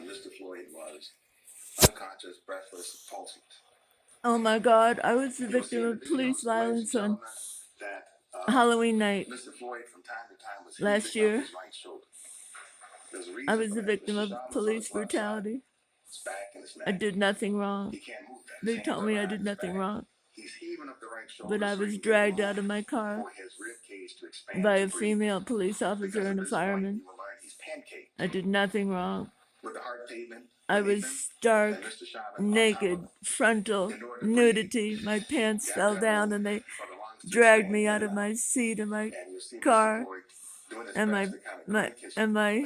Mr. Floyd was unconscious, breathless, pulsing. Oh my God, I was the victim of police violence on Halloween night Mr. Floyd from time to time was last heaving up year. his right shoulder. There's a I reason was for the that. victim Mr. of shot was on police his left side, brutality. his back and his I neck. did nothing wrong. He can't move that. They His told hands me are I behind did his nothing back. wrong, He's heaving up the right shoulder but I so was he can dragged move out of my car for his rib cage to expand by to a breathe. female police Because officer of and a this fight, fireman. you will learn he's pancaked I did nothing wrong. with the hard pavement I beneath was him, stark, and Mr. Chavez on top naked, of him. frontal, In order to breathe, nudity. My pants you have fell to down move and they for the lungs to dragged expand me in out of and out. my seat in my And you'll see Mr. car, Floyd doing his and best to kind of crank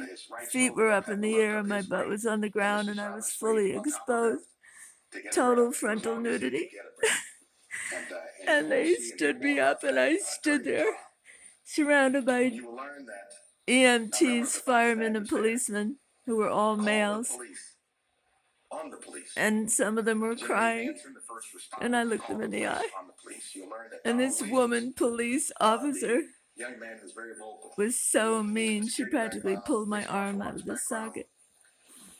his right feet shoulder were up, up in have the the left air, of and my his butt right, was on the and ground, Mr. and I was Chavez fully straight on top of him exposed. to get a Total breath, as frontal long as he nudity. could get a breath. And And you will they see and stood hear me more up, about and that I stood during the there, trial. surrounded by You will learn that a member of EMTs, the firemen, staff and is there. policemen who were all Call the males, police on the police. and some of them were Jimmy crying, Hansen, the first and I responder, looked called them in the the police eye. on the police. You'll learn that And Donald this Williams, woman police officer the young man who's very vocal, was so mean, she security practically background, pulled my police martial arm out arts of the background, socket.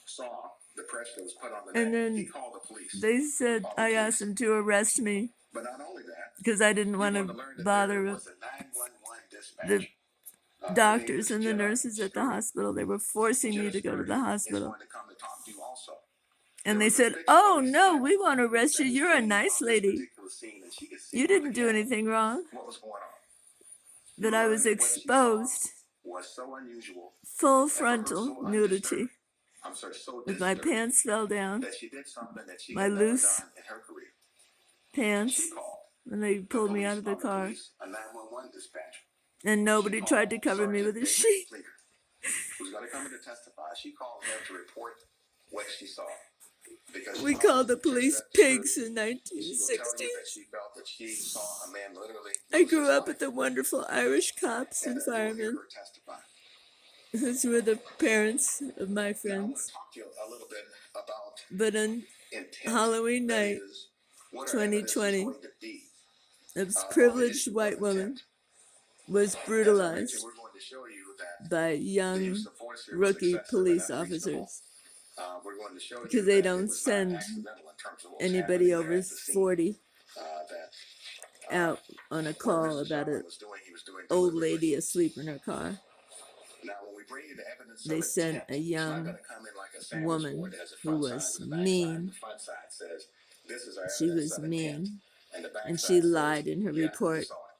saw the pressure that was put on the And neck. He then called the police. they said, Called the I police. asked them to arrest me But not only that, because I didn't you're want going to to learn that bother there with was a 911 dispatch. the Her name doctors is and the Jenna nurses at the Sturdy. hospital. They were forcing me Jenna to go to Sturdy the is hospital. going to come to talk to you also. And There they was a said, fixed oh police no, staff we want to that arrest you. was You're a trained nice on this lady. particular scene, and she could see You through didn't the do camera anything wrong. what was going on. But I was Learned that what she exposed, saw was so unusual full and for her frontal so nudity. so With my disturbing pants fell down, that she did something that she my had never loose done in her career. pants, She called and they the pulled me police out of the on the car. police, a 911 dispatcher. And She nobody tried to called cover me with Sergeant a David sheet. Fleeger, who's going to come in to testify. She called him to report what she saw. Because We called the police pigs in she will tell you 1960s. that she felt that she saw a man literally I lose grew his up life. with the wonderful Irish cops and And you'll hear firemen. her testify. Those were the parents of my Now, I want friends. to talk to you a little bit about But on intent. Halloween That night, is, what our evidence is 2020, going to be this on the privileged issue of white woman intent. was As I mentioned, brutalized we're going to show you that by the young use of force here was rookie excessive and police unreasonable. officers We're going to show you because they that it don't was not send accidental in terms of what was anybody happening over there at the scene. 40 That out on a what call Mr. about Sherman an was doing, he was doing old deliberately. lady asleep in her car. Now, when we bring you the evidence They of sent intent, a it's not young going to come in like a sandwich woman board. It has a who front side was and a back side. mean. The front side says, this is our She evidence was of intent. mean, And the back and side she says, lied in her yeah, we report. saw it.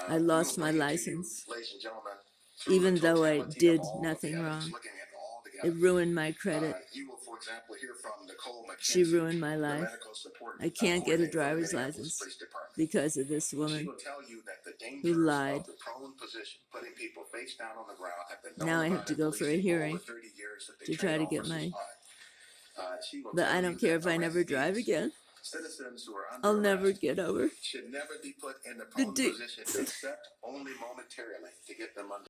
I We lost will my bring it to you, license, ladies and gentlemen, through even the though I totality of did all of the nothing evidence, wrong. looking at it all It together. ruined my credit. You will, for example, hear from Nicole She McKenzie, ruined my the life. medical support I can't get a coordinator for driver's Minneapolis license Police Department. because of this She woman will tell you that the who dangers lied. of the prone position, putting people face down on the ground, have been Now known I have about to in go police for a for hearing over 30 years that they to try train to get officers my... on. She will But tell I you don't care that if I never drive arrestees, again. citizens who are under I'll never arrest, get over should never be put in the the prone position except only momentarily to get them under